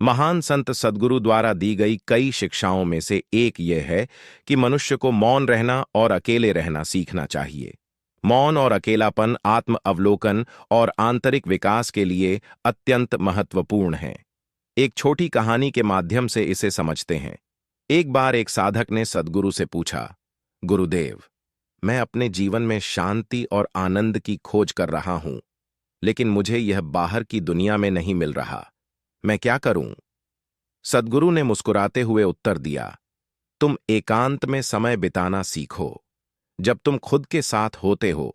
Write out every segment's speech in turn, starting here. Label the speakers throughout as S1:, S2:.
S1: महान संत सद्गुरु द्वारा दी गई कई शिक्षाओं में से एक यह है कि मनुष्य को मौन रहना और अकेले रहना सीखना चाहिए। मौन और अकेलापन आत्म अवलोकन और आंतरिक विकास के लिए अत्यंत महत्वपूर्ण है। एक छोटी कहानी के माध्यम से इसे समझते हैं। एक बार एक साधक ने सद्गुरु से पूछा, गुरुदेव, मैं अपने जीवन में शांति और आनंद की खोज कर रहा हूं, लेकिन मुझे यह बाहर की दुनिया में नहीं मिल रहा। मैं क्या करूं? सद्गुरु ने मुस्कुराते हुए उत्तर दिया, तुम एकांत में समय बिताना सीखो। जब तुम खुद के साथ होते हो,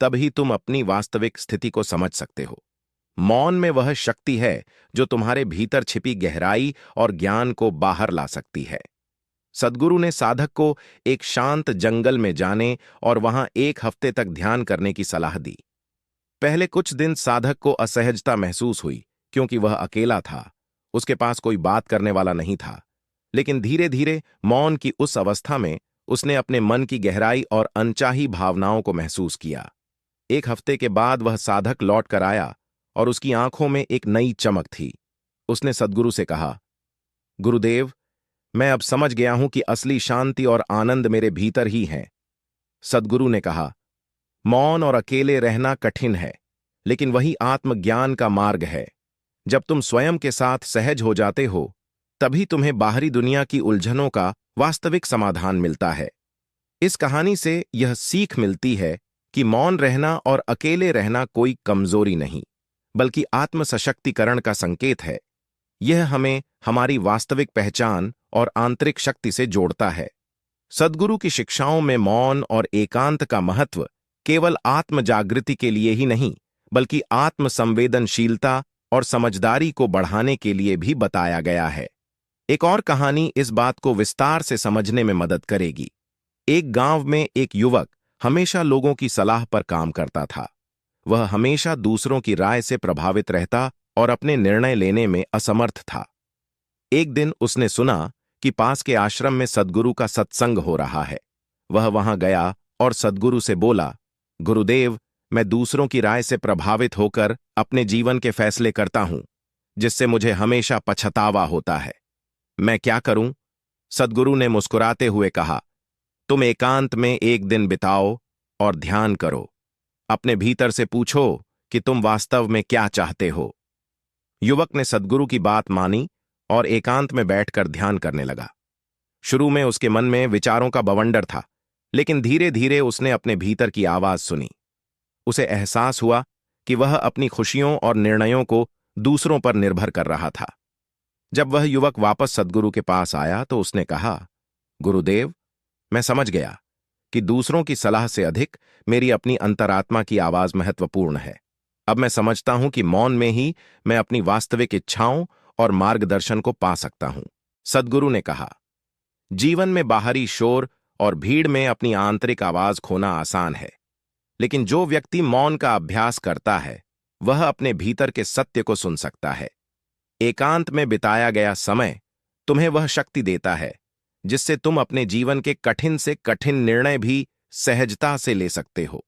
S1: तभी तुम अपनी वास्तविक स्थिति को समझ सकते हो। मौन में वह शक्ति है जो तुम्हारे भीतर छिपी गहराई और ज्ञान को बाहर ला सकती है। सद्गुरु ने साधक को एक शांत जंगल में जाने और वहां एक हफ्ते तक ध्यान करने की सलाह दी। पहले कुछ दिन साधक को असहजता महसूस हुई, क्योंकि वह अकेला था, उसके पास कोई बात करने वाला नहीं था। लेकिन धीरे धीरे मौन की उस अवस्था में उसने अपने मन की गहराई और अनचाही भावनाओं को महसूस किया। एक हफ्ते के बाद वह साधक लौट कर आया और उसकी आंखों में एक नई चमक थी। उसने सद्गुरु से कहा, गुरुदेव, मैं अब समझ गया हूं कि असली शांति और आनंद मेरे भीतर ही है। सद्गुरु ने कहा, मौन और अकेले रहना कठिन है, लेकिन वही आत्मज्ञान का मार्ग है। जब तुम स्वयं के साथ सहज हो जाते हो, तभी तुम्हें बाहरी दुनिया की उलझनों का वास्तविक समाधान मिलता है। इस कहानी से यह सीख मिलती है कि मौन रहना और अकेले रहना कोई कमजोरी नहीं, बल्कि आत्म सशक्तिकरण का संकेत है। यह हमें हमारी वास्तविक पहचान और आंतरिक शक्ति से जोड़ता है। सद्गुरु की शिक्षाओं में मौन और एकांत का महत्व केवल आत्म जागृति के लिए ही नहीं, बल्कि आत्म संवेदनशीलता और समझदारी को बढ़ाने के लिए भी बताया गया है। एक और कहानी इस बात को विस्तार से समझने में मदद करेगी। एक गांव में एक युवक हमेशा लोगों की सलाह पर काम करता था। वह हमेशा दूसरों की राय से प्रभावित रहता और अपने निर्णय लेने में असमर्थ था। एक दिन उसने सुना कि पास के आश्रम में सद्गुरु का सत्संग हो रहा है। वह वहां गया और सद्गुरु से बोला, गुरुदेव, मैं दूसरों की राय से प्रभावित होकर अपने जीवन के फैसले करता हूं, जिससे मुझे हमेशा पछतावा होता है। मैं क्या करूं? सद्गुरु ने मुस्कुराते हुए कहा, तुम एकांत में एक दिन बिताओ और ध्यान करो। अपने भीतर से पूछो कि तुम वास्तव में क्या चाहते हो। युवक ने सद्गुरु की बात मानी और एकांत में बैठकर ध्यान करने लगा। शुरू में उसके मन में विचारों का बवंडर था, लेकिन धीरे धीरे उसने अपने भीतर की आवाज सुनी। उसे एहसास हुआ कि वह अपनी खुशियों और निर्णयों को दूसरों पर निर्भर कर रहा था। जब वह युवक वापस सद्गुरु के पास आया तो उसने कहा, गुरुदेव, मैं समझ गया कि दूसरों की सलाह से अधिक मेरी अपनी अंतरात्मा की आवाज महत्वपूर्ण है। अब मैं समझता हूं कि मौन में ही मैं अपनी वास्तविक इच्छाओं और मार्गदर्शन को पा सकता हूं। सद्गुरु ने कहा, जीवन में बाहरी शोर और भीड़ में अपनी आंतरिक आवाज खोना आसान है, लेकिन जो व्यक्ति मौन का अभ्यास करता है, वह अपने भीतर के सत्य को सुन सकता है। एकांत में बिताया गया समय तुम्हें वह शक्ति देता है जिससे तुम अपने जीवन के कठिन से कठिन निर्णय भी सहजता से ले सकते हो।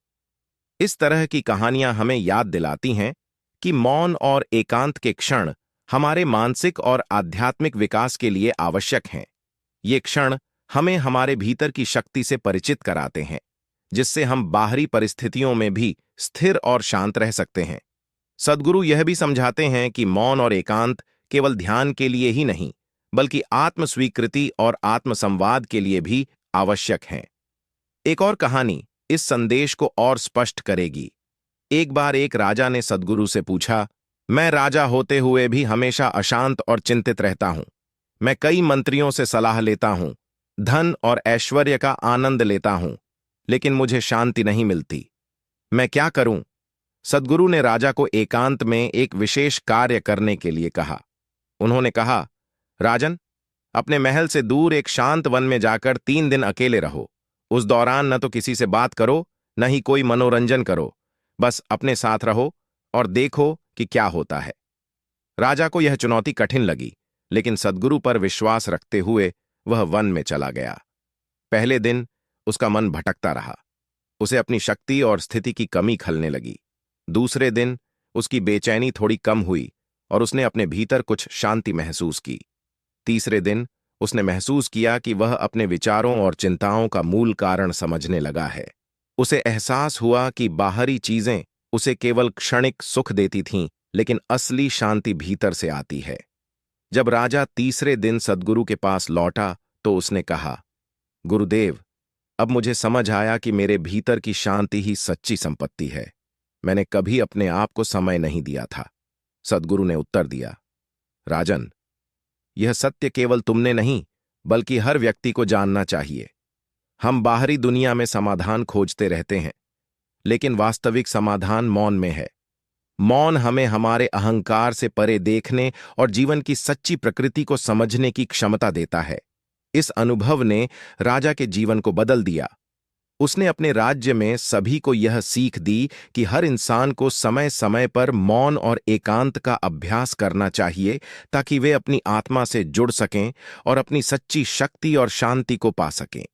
S1: इस तरह की कहानियां हमें याद दिलाती हैं कि मौन और एकांत के क्षण हमारे मानसिक और आध्यात्मिक विकास के लिए आवश्यक हैं। ये क्षण हमें हमारे भीतर की शक्ति से परिचित कराते हैं, जिससे हम बाहरी परिस्थितियों में भी स्थिर और शांत रह सकते हैं। सद्गुरु यह भी समझाते हैं कि मौन और एकांत केवल ध्यान के लिए ही नहीं, बल्कि आत्म स्वीकृति और आत्म संवाद के लिए भी आवश्यक हैं। एक और कहानी इस संदेश को और स्पष्ट करेगी। एक बार एक राजा ने सद्गुरु से पूछा, मैं राजा होते हुए भी हमेशा अशांत और चिंतित रहता हूं। मैं कई मंत्रियों से सलाह लेता हूं, धन और ऐश्वर्य का आनंद लेता हूं, लेकिन मुझे शांति नहीं मिलती। मैं क्या करूं? सद्गुरु ने राजा को एकांत में एक विशेष कार्य करने के लिए कहा। उन्होंने कहा, राजन, अपने महल से दूर एक शांत वन में जाकर 3 दिन अकेले रहो। उस दौरान न तो किसी से बात करो, न ही कोई मनोरंजन करो। बस अपने साथ रहो और देखो कि क्या होता है। राजा को यह चुनौती कठिन लगी, लेकिन सद्गुरु पर विश्वास रखते हुए वह वन में चला गया। पहले दिन उसका मन भटकता रहा। उसे अपनी शक्ति और स्थिति की कमी खलने लगी। दूसरे दिन उसकी बेचैनी थोड़ी कम हुई और उसने अपने भीतर कुछ शांति महसूस की। तीसरे दिन उसने महसूस किया कि वह अपने विचारों और चिंताओं का मूल कारण समझने लगा है। उसे एहसास हुआ कि बाहरी चीजें उसे केवल क्षणिक सुख देती थीं, लेकिन असली शांति भीतर से आती है। जब राजा तीसरे दिन सद्गुरु के पास लौटा तो उसने कहा, गुरुदेव, अब मुझे समझ आया कि मेरे भीतर की शांति ही सच्ची संपत्ति है। मैंने कभी अपने आप को समय नहीं दिया था। सद्गुरु ने उत्तर दिया, राजन, यह सत्य केवल तुमने नहीं, बल्कि हर व्यक्ति को जानना चाहिए। हम बाहरी दुनिया में समाधान खोजते रहते हैं, लेकिन वास्तविक समाधान मौन में है। मौन हमें हमारे अहंकार से परे देखने और जीवन की सच्ची प्रकृति को समझने की क्षमता देता है। इस अनुभव ने राजा के जीवन को बदल दिया। उसने अपने राज्य में सभी को यह सीख दी कि हर इंसान को समय समय पर मौन और एकांत का अभ्यास करना चाहिए, ताकि वे अपनी आत्मा से जुड़ सकें और अपनी सच्ची शक्ति और शांति को पा सकें।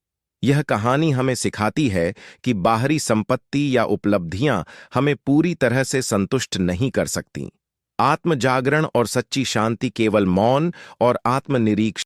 S1: यह कहानी हमें सिखाती है कि बाहरी संपत्ति या उपलब्धियां हमें पूरी तरह से संतुष्ट नहीं कर सकती। आत्म जागरण और सच्ची शांति केवल मौन और आत्मनिरीक्षण